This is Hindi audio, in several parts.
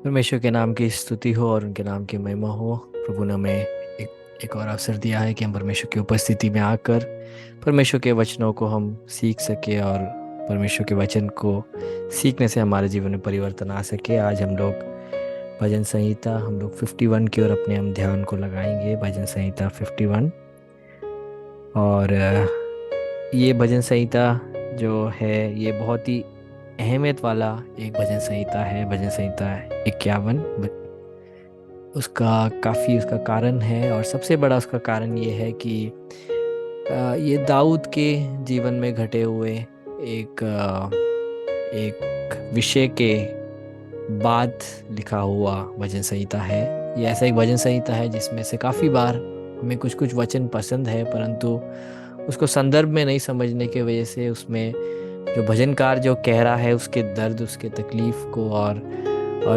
परमेश्वर के नाम की स्तुति हो और उनके नाम की महिमा हो। प्रभु ने हमें एक और अवसर दिया है कि हम परमेश्वर की उपस्थिति में आकर परमेश्वर के वचनों को हम सीख सके और परमेश्वर के वचन को सीखने से हमारे जीवन में परिवर्तन आ सके। आज हम लोग भजन संहिता हम लोग 51 की ओर अपने हम ध्यान को लगाएंगे। भजन संहिता 51। और ये भजन संहिता जो है ये बहुत ही अहमियत वाला एक भजन संहिता है। भजन संहिता 51। उसका कारण है और सबसे बड़ा उसका कारण ये है कि ये दाऊद के जीवन में घटे हुए एक विषय के बाद लिखा हुआ भजन संहिता है। ये ऐसा एक भजन संहिता है जिसमें से काफ़ी बार हमें कुछ कुछ वचन पसंद है, परंतु उसको संदर्भ में नहीं समझने की वजह से उसमें जो भजनकार जो कह रहा है उसके दर्द, उसके तकलीफ को और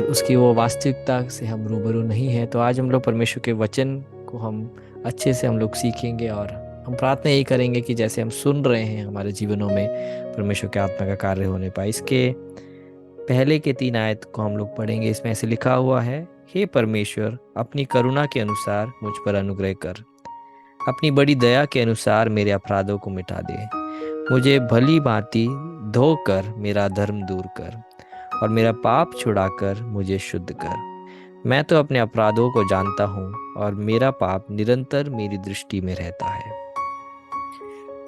उसकी वो वास्तविकता से हम रूबरू नहीं है। तो आज हम लोग परमेश्वर के वचन को हम अच्छे से हम लोग सीखेंगे और हम प्रार्थना यही करेंगे कि जैसे हम सुन रहे हैं हमारे जीवनों में परमेश्वर के आत्मा का कार्य होने पाए। इसके पहले के 3 आयत को हम लोग पढ़ेंगे। इसमें ऐसे लिखा हुआ है, हे परमेश्वर, अपनी करुणा के अनुसार मुझ पर अनुग्रह कर, अपनी बड़ी दया के अनुसार मेरे अपराधों को मिटा दे, मुझे भली भांति धोकर मेरा धर्म दूर कर और मेरा पाप छुड़ाकर मुझे शुद्ध कर। मैं तो अपने अपराधों को जानता हूँ और मेरा पाप निरंतर मेरी दृष्टि में रहता है।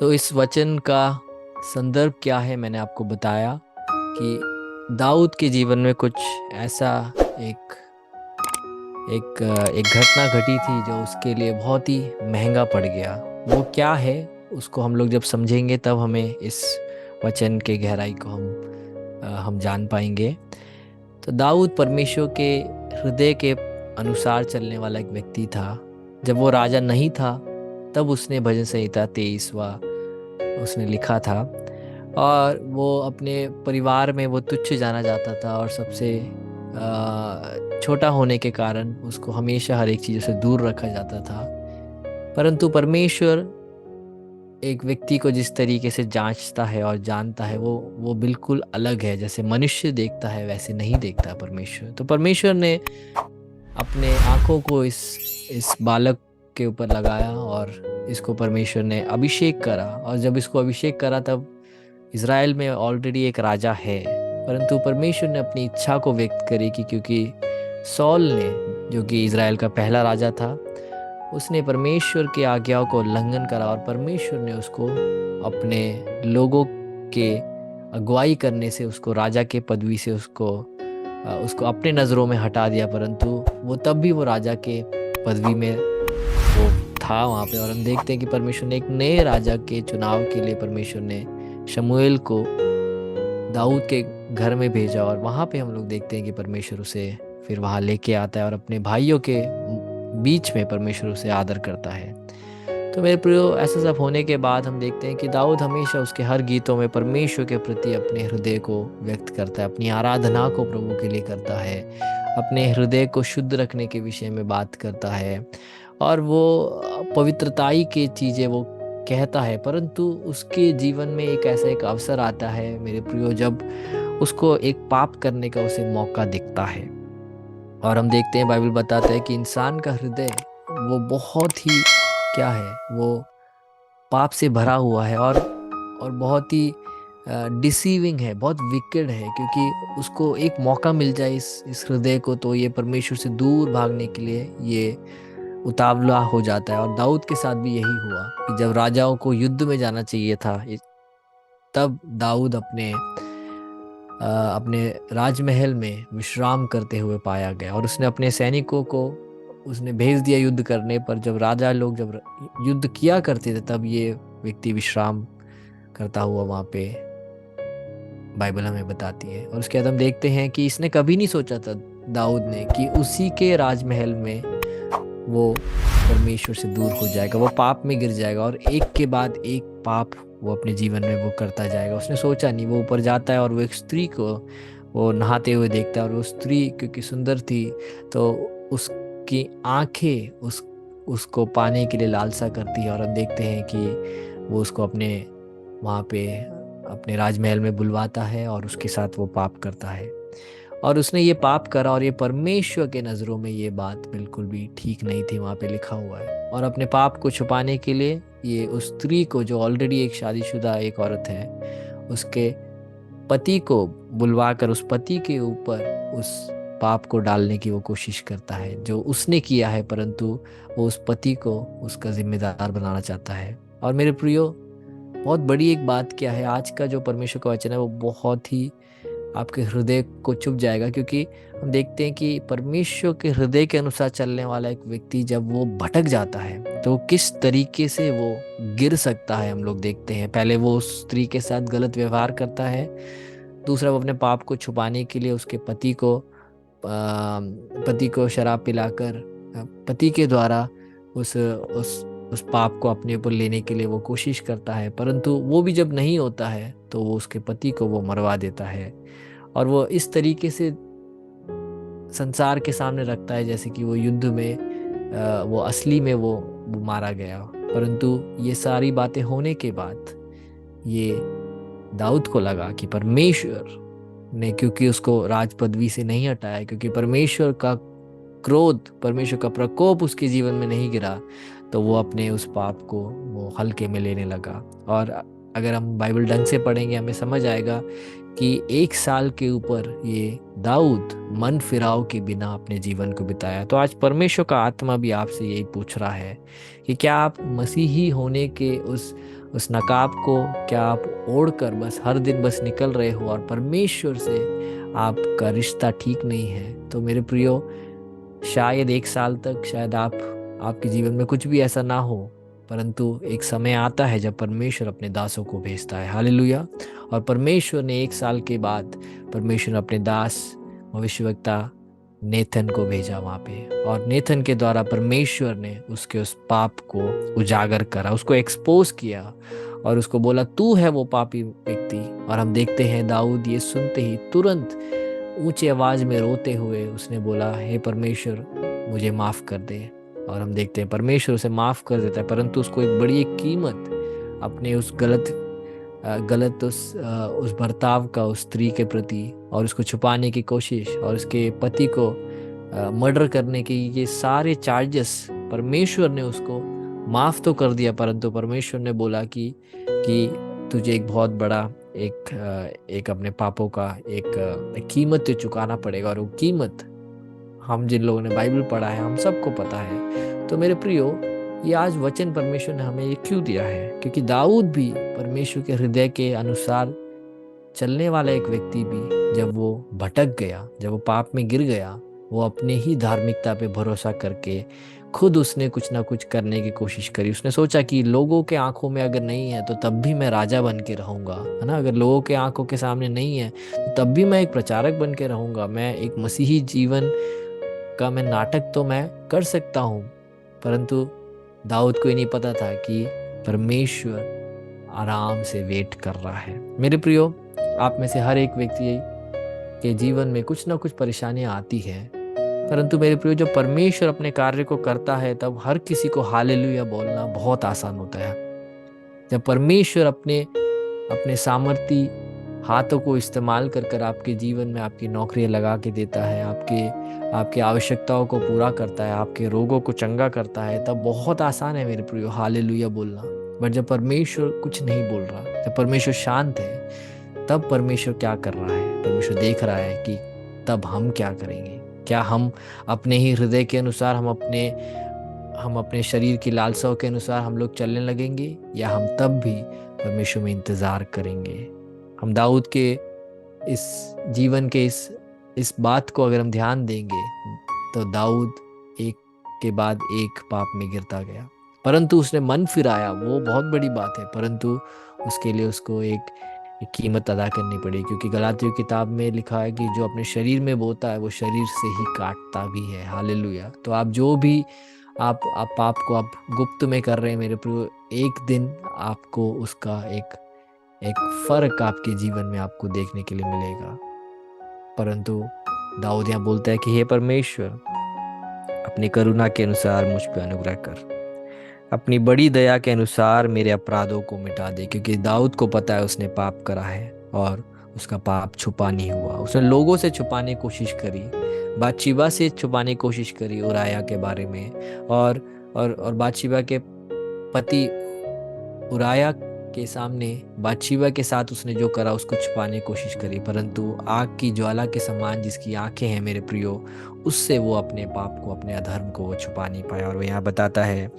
तो इस वचन का संदर्भ क्या है, मैंने आपको बताया कि दाऊद के जीवन में कुछ ऐसा एक एक एक घटना घटी थी जो उसके लिए बहुत ही महंगा पड़ गया। वो क्या है उसको हम लोग जब समझेंगे तब हमें इस वचन के गहराई को हम जान पाएंगे। तो दाऊद परमेश्वर के हृदय के अनुसार चलने वाला एक व्यक्ति था। जब वो राजा नहीं था तब उसने भजन संहिता 23वां उसने लिखा था। और वो अपने परिवार में वो तुच्छ जाना जाता था और सबसे छोटा होने के कारण उसको हमेशा हर एक चीज़ से दूर रखा जाता था। परंतु परमेश्वर एक व्यक्ति को जिस तरीके से जांचता है और जानता है वो बिल्कुल अलग है। जैसे मनुष्य देखता है वैसे नहीं देखता परमेश्वर। तो परमेश्वर ने अपने आँखों को इस बालक के ऊपर लगाया और इसको परमेश्वर ने अभिषेक करा। और जब इसको अभिषेक करा तब इज़राइल में ऑलरेडी एक राजा है, परंतु परमेश्वर ने अपनी इच्छा को व्यक्त करी कि क्योंकि सौल ने, जो कि इज़राइल का पहला राजा था, उसने परमेश्वर की आज्ञाओं को उल्लंघन करा और परमेश्वर ने उसको अपने लोगों के अगुवाई करने से उसको राजा के पदवी से उसको अपने नज़रों में हटा दिया। परंतु वो तब भी वो राजा के पदवी में वो था वहाँ पे। और हम देखते हैं कि परमेश्वर ने एक नए राजा के चुनाव के लिए परमेश्वर ने शमूएल को दाऊद के घर में भेजा और वहाँ पे हम लोग देखते हैं कि परमेश्वर उसे फिर वहाँ लेके आता है और अपने भाइयों के बीच में परमेश्वर उसे आदर करता है। तो मेरे प्रियो, ऐसा सब होने के बाद हम देखते हैं कि दाऊद हमेशा उसके हर गीतों में परमेश्वर के प्रति अपने हृदय को व्यक्त करता है, अपनी आराधना को प्रभु के लिए करता है, अपने हृदय को शुद्ध रखने के विषय में बात करता है और वो पवित्रताई की चीज़ें वो कहता है। परंतु उसके जीवन में एक ऐसा एक अवसर आता है मेरे प्रियो, जब उसको एक पाप करने का उसे मौका दिखता है। और हम देखते हैं, बाइबल बताता है कि इंसान का हृदय वो बहुत ही क्या है, वो पाप से भरा हुआ है और बहुत ही डिसीविंग है, बहुत विकेड है। क्योंकि उसको एक मौका मिल जाए इस हृदय को तो ये परमेश्वर से दूर भागने के लिए ये उतावला हो जाता है। और दाऊद के साथ भी यही हुआ कि जब राजाओं को युद्ध में जाना चाहिए था तब दाऊद अपने राजमहल में विश्राम करते हुए पाया गया और उसने अपने सैनिकों को उसने भेज दिया युद्ध करने। पर जब राजा लोग जब युद्ध किया करते थे तब ये व्यक्ति विश्राम करता हुआ वहाँ पे बाइबल हमें बताती है। और उसके बाद हम देखते हैं कि इसने कभी नहीं सोचा था दाऊद ने कि उसी के राजमहल में वो परमेश्वर से दूर हो जाएगा, वो पाप में गिर जाएगा और एक के बाद एक पाप वो अपने जीवन में वो करता जाएगा। उसने सोचा नहीं। वो ऊपर जाता है और वो एक स्त्री को वो नहाते हुए देखता है और वो स्त्री क्योंकि सुंदर थी तो उसकी आंखें उसको पाने के लिए लालसा करती है। और हम देखते हैं कि वो उसको अपने वहाँ पे अपने राजमहल में बुलवाता है और उसके साथ वो पाप करता है। और उसने ये पाप करा और ये परमेश्वर के नज़रों में ये बात बिल्कुल भी ठीक नहीं थी, वहाँ पे लिखा हुआ है। और अपने पाप को छुपाने के लिए ये उस स्त्री को, जो ऑलरेडी एक शादीशुदा एक औरत है, उसके पति को बुलवा कर उस पति के ऊपर उस पाप को डालने की वो कोशिश करता है जो उसने किया है, परंतु वो उस पति को उसका जिम्मेदार बनाना चाहता है। और मेरे प्रियो, बहुत बड़ी एक बात क्या है, आज का जो परमेश्वर का वचन है वो बहुत ही आपके हृदय को छुप जाएगा, क्योंकि हम देखते हैं कि परमेश्वर के हृदय के अनुसार चलने वाला एक व्यक्ति जब वो भटक जाता है तो किस तरीके से वो गिर सकता है। हम लोग देखते हैं, पहले वो उस स्त्री के साथ गलत व्यवहार करता है, दूसरा वो अपने पाप को छुपाने के लिए उसके पति को शराब पिलाकर पति के द्वारा उस पाप को अपने ऊपर लेने के लिए वो कोशिश करता है, परंतु वो भी जब नहीं होता है तो वो उसके पति को वो मरवा देता है। और वो इस तरीके से संसार के सामने रखता है जैसे कि वो युद्ध में वो असली में वो मारा गया। परंतु ये सारी बातें होने के बाद ये दाऊद को लगा कि परमेश्वर ने क्योंकि उसको राज पदवी से नहीं हटाया, क्योंकि परमेश्वर का क्रोध, परमेश्वर का प्रकोप उसके जीवन में नहीं गिरा, तो वो अपने उस पाप को वो हल्के में लेने लगा। और अगर हम बाइबल ढंग से पढ़ेंगे हमें समझ आएगा कि 1 साल के ऊपर ये दाऊद मन फिराव के बिना अपने जीवन को बिताया। तो आज परमेश्वर का आत्मा भी आपसे यही पूछ रहा है कि क्या आप मसीही होने के उस नकाब को क्या आप ओढ़कर बस हर दिन बस निकल रहे हो और परमेश्वर से आपका रिश्ता ठीक नहीं है। तो मेरे प्रियो, शायद 1 साल तक शायद आपके जीवन में कुछ भी ऐसा ना हो, परंतु एक समय आता है जब परमेश्वर अपने दासों को भेजता है। हालेलुया। और परमेश्वर ने 1 साल के बाद परमेश्वर ने अपने दास भविष्यवक्ता नेथन को भेजा वहाँ पे, और नेथन के द्वारा परमेश्वर ने उसके उस पाप को उजागर करा, उसको एक्सपोज किया और उसको बोला तू है वो पापी व्यक्ति। और हम देखते हैं दाऊद ये सुनते ही तुरंत ऊंची आवाज में रोते हुए उसने बोला, हे परमेश्वर मुझे माफ कर दे। और हम देखते हैं परमेश्वर उसे माफ कर देता है, परंतु उसको एक बड़ी एक कीमत अपने उस गलत उस बर्ताव का उस स्त्री के प्रति और उसको छुपाने की कोशिश और उसके पति को मर्डर करने के ये सारे चार्जेस परमेश्वर ने उसको माफ तो कर दिया, परंतु परमेश्वर ने बोला कि तुझे एक बहुत बड़ा एक अपने पापों का एक कीमत चुकाना पड़ेगा। और वो कीमत हम जिन लोगों ने बाइबल पढ़ा है हम सबको पता है। तो मेरे प्रियो, ये आज वचन परमेश्वर ने हमें ये क्यों दिया है? क्योंकि दाऊद भी परमेश्वर के हृदय के अनुसार चलने वाला एक व्यक्ति भी जब वो भटक गया, जब वो पाप में गिर गया, वो अपने ही धार्मिकता पे भरोसा करके खुद उसने कुछ ना कुछ करने की कोशिश करी। उसने सोचा कि लोगों के आंखों में अगर नहीं है तो तब भी मैं राजा बन के रहूंगा, है ना। अगर लोगों के आंखों के सामने नहीं है तो तब भी मैं एक प्रचारक बन के रहूंगा, मैं एक मसीही जीवन का मैं नाटक तो मैं कर सकता हूँ। परंतु दाऊद को ये नहीं पता था कि परमेश्वर आराम से वेट कर रहा है। मेरे प्रियो, आप में से हर एक व्यक्ति के जीवन में कुछ ना कुछ परेशानियां आती है, परंतु मेरे प्रियो जब परमेश्वर अपने कार्य को करता है तब हर किसी को हालेलुया बोलना बहुत आसान होता है। जब परमेश्वर अपने अपने सामर्थी हाथों को इस्तेमाल कर आपके जीवन में आपकी नौकरियां लगा के देता है, आपकी आवश्यकताओं को पूरा करता है, आपके रोगों को चंगा करता है, तब बहुत आसान है मेरे प्रियो हालेलुया बोलना। बट जब परमेश्वर कुछ नहीं बोल रहा, जब परमेश्वर शांत है, तब परमेश्वर क्या कर रहा है? परमेश्वर देख रहा है कि तब हम क्या करेंगे। क्या हम अपने ही हृदय के अनुसार, हम अपने शरीर की लालसाओं के अनुसार हम लोग चलने लगेंगे, या हम तब भी परमेश्वर में इंतजार करेंगे? हम दाऊद के इस जीवन के इस बात को अगर हम ध्यान देंगे तो दाऊद एक के बाद एक पाप में गिरता गया, परंतु उसने मन फिराया, वो बहुत बड़ी बात है, परंतु उसके लिए उसको एक कीमत अदा करनी पड़ी। क्योंकि गलातियों की किताब में लिखा है कि जो अपने शरीर में बोता है वो शरीर से ही काटता भी है। हालेलुया। तो आप जो भी आप पाप को आप गुप्त में कर रहे हैं मेरे प्रियो, एक दिन आपको उसका एक फर्क आपके जीवन में आपको देखने के लिए मिलेगा। परंतु दाऊद यहाँ बोलता है कि हे परमेश्वर, अपनी करुणा के अनुसार मुझ पर अनुग्रह कर, अपनी बड़ी दया के अनुसार मेरे अपराधों को मिटा दे। क्योंकि दाऊद को पता है उसने पाप करा है और उसका पाप छुपा नहीं हुआ। उसने लोगों से छुपाने की कोशिश करी, बातशीबा से छुपाने की कोशिश करी उराया के बारे में, और बातशीबा के पति उराया के सामने बातशीबा के साथ उसने जो करा उसको छुपाने की कोशिश करी, परंतु आग की ज्वाला के समान जिसकी आंखें हैं मेरे प्रियो, उससे वो अपने पाप को, अपने अधर्म को वो छुपा नहीं पाया। और वो यहाँ बताता है,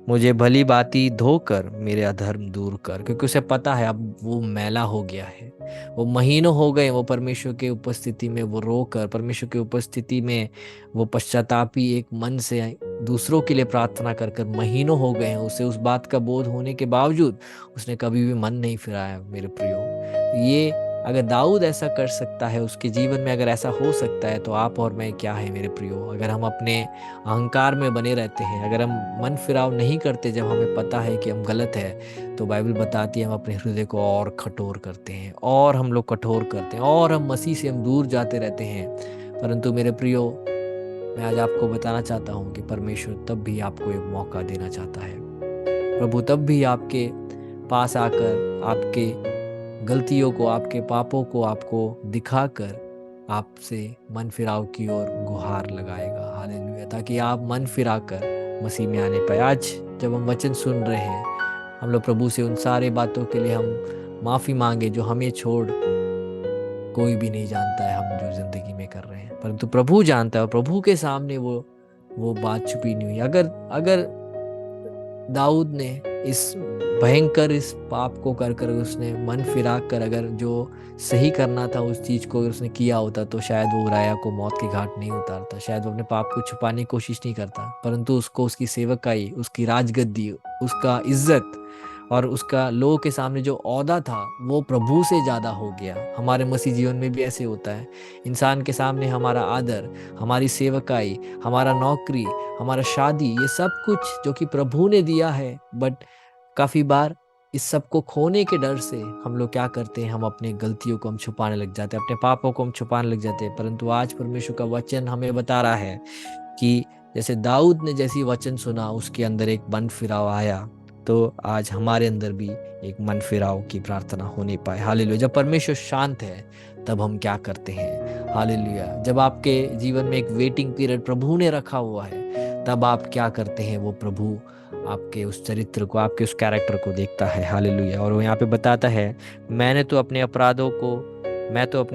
मुझे भली भांति धोकर मेरे अधर्म दूर कर, क्योंकि उसे पता है अब वो मैला हो गया है। वो महीनों हो गए वो परमेश्वर के उपस्थिति में वो रोकर, परमेश्वर की उपस्थिति में वो पश्चातापी एक मन से दूसरों के लिए प्रार्थना कर कर महीनों हो गए हैं। उसे उस बात का बोध होने के बावजूद उसने कभी भी मन नहीं फिराया मेरे प्रियो। ये अगर दाऊद ऐसा कर सकता है, उसके जीवन में अगर ऐसा हो सकता है, तो आप और मैं क्या है मेरे प्रियो। अगर हम अपने अहंकार में बने रहते हैं, अगर हम मन फिराव नहीं करते जब हमें पता है कि हम गलत है, तो बाइबल बताती है हम अपने हृदय को और कठोर करते हैं, और हम लोग कठोर करते हैं, और हम मसीह से हम दूर जाते रहते हैं। परंतु मेरे प्रियो, मैं आज आपको बताना चाहता हूँ कि परमेश्वर तब भी आपको एक मौका देना चाहता है। प्रभु तब भी आपके पास आकर आपके गलतियों को, आपके पापों को आपको दिखाकर आपसे मन फिराव की ओर गुहार लगाएगा। हालेलुया। ताकि आप मन फिराकर मसीह में आने पाए। आज जब हम वचन सुन रहे हैं, हम लोग प्रभु से उन सारे बातों के लिए हम माफ़ी मांगे जो हमें छोड़ कोई भी नहीं जानता है हम जो ज़िंदगी में कर रहे हैं, परंतु प्रभु जानता है। और प्रभु के सामने वो बात छुपी नहीं हुई। अगर अगर दाऊद ने इस भयंकर इस पाप को कर कर उसने मन फिरा कर अगर जो सही करना था उस चीज को अगर उसने किया होता, तो शायद वो उराया को मौत के घाट नहीं उतारता, शायद वो अपने पाप को छुपाने की कोशिश नहीं करता। परंतु उसको उसकी सेवकाई, उसकी राजगद्दी, उसका इज्जत और उसका लोगों के सामने जो ओहदा था वो प्रभु से ज्यादा हो गया। हमारे मसीह जीवन में भी ऐसे होता है। इंसान के सामने हमारा आदर, हमारी सेवकाई, हमारा नौकरी, हमारा शादी, ये सब कुछ जो कि प्रभु ने दिया है, बट काफी बार इस सब को खोने के डर से हम लोग क्या करते हैं, हम अपनी गलतियों को हम छुपाने लग जाते हैं, अपने पापों को हम छुपाने लग जाते हैं। परंतु आज परमेश्वर का वचन हमें बता रहा है कि जैसे दाऊद ने जैसी वचन सुना उसके अंदर एक मन फिराव आया, तो आज हमारे अंदर भी एक मन फिराव की प्रार्थना होने पाए। हालेलुया। जब परमेश्वर शांत है तब हम क्या करते हैं। हालेलुया। जब आपके जीवन में एक वेटिंग पीरियड प्रभु ने रखा हुआ है, तब आप क्या करते हैं, वो प्रभु आपके उस चरित्र को, आपके उस कैरेक्टर को देखता है। हालेलुया। और वो यहाँ पे बताता है, मैं तो अपने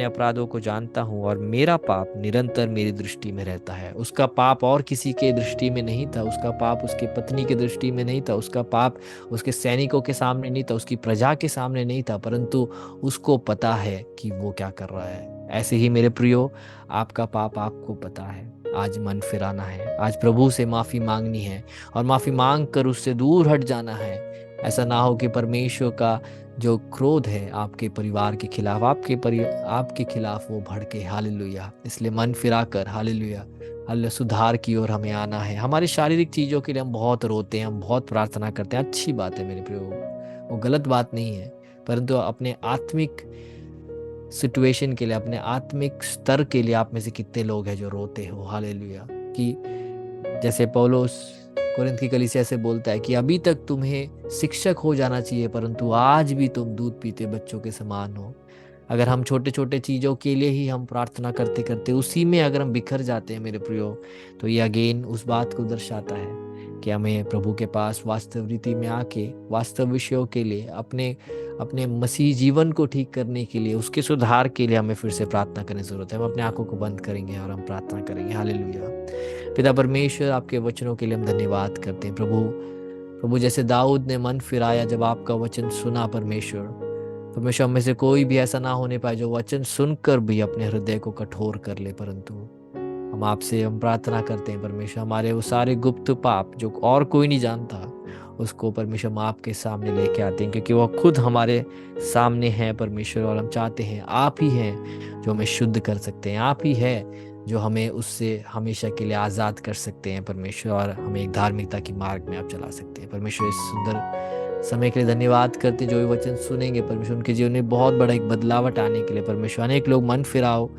अपराधों को जानता हूँ और मेरा पाप निरंतर मेरी दृष्टि में रहता है। उसका पाप और किसी के दृष्टि में नहीं था, उसका पाप उसकी पत्नी के दृष्टि में नहीं था, उसका पाप उसके सैनिकों के सामने नहीं था, उसकी प्रजा के सामने नहीं था, परंतु उसको पता है कि वो क्या कर रहा है। ऐसे ही मेरे प्रियो, आपका पाप आपको पता है। आज मन फिराना है, आज प्रभु से माफी मांगनी है, और माफी मांग कर उससे दूर हट जाना है। ऐसा ना हो कि परमेश्वर का जो क्रोध है आपके परिवार के खिलाफ, आपके खिलाफ वो भड़के। हालेलुया। इसलिए मन फिरा कर, हालेलुया, हालेलुया, सुधार की ओर हमें आना है। हमारी शारीरिक चीजों के लिए हम बहुत रोते हैं, हम बहुत प्रार्थना करते हैं, अच्छी बात है मेरे प्रियो, वो गलत बात नहीं है। परंतु अपने आत्मिक सिचुएशन के लिए, अपने आत्मिक स्तर के लिए आप में से कितने लोग हैं जो रोते हो। हालेलुया। कि जैसे पौलुस कोरिन्थ की कलीसिया से बोलता है कि अभी तक तुम्हें शिक्षक हो जाना चाहिए, परंतु आज भी तुम दूध पीते बच्चों के समान हो। अगर हम छोटे छोटे चीज़ों के लिए ही हम प्रार्थना करते करते उसी में अगर हम बिखर जाते हैं मेरे प्रियो, तो ये अगेन उस बात को दर्शाता है कि हमें प्रभु के पास वास्तव रीति में आके वास्तव विषयों के लिए, अपने अपने मसीह जीवन को ठीक करने के लिए, उसके सुधार के लिए हमें फिर से प्रार्थना करने की जरूरत है। हम अपने आंखों को बंद करेंगे और हम प्रार्थना करेंगे। हालेलुया। पिता परमेश्वर, आपके वचनों के लिए हम धन्यवाद करते हैं प्रभु। प्रभु जैसे दाऊद ने मन फिराया जब आपका वचन सुना, परमेश्वर, परमेश्वर हम में से कोई भी ऐसा ना होने पाए जो वचन सुनकर भी अपने हृदय को कठोर कर ले, परंतु हम आपसे हम प्रार्थना करते हैं परमेश्वर, हमारे वो सारे गुप्त पाप जो और कोई नहीं जानता, उसको परमेश्वर हम आपके सामने लेके आते हैं, क्योंकि वो खुद हमारे सामने हैं परमेश्वर। और हम चाहते हैं, आप ही हैं जो हमें शुद्ध कर सकते हैं, आप ही है जो हमें उससे हमेशा के लिए आज़ाद कर सकते हैं परमेश्वर, और हमें एक धार्मिकता की मार्ग में आप चला सकते हैं परमेश्वर। इस सुंदर समय के लिए धन्यवाद करते हैं। जो ये वचन सुनेंगे परमेश्वर, उनके जीवन में बहुत बड़ा एक बदलावट आने के लिए परमेश्वर, अनेक लोग मन फिराव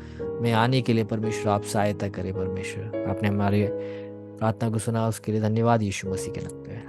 में आने के लिए परमेश्वर आप सहायता करें परमेश्वर। आपने हमारे प्रार्थना को सुना, उसके लिए धन्यवाद। यीशु मसीह के नाम पे।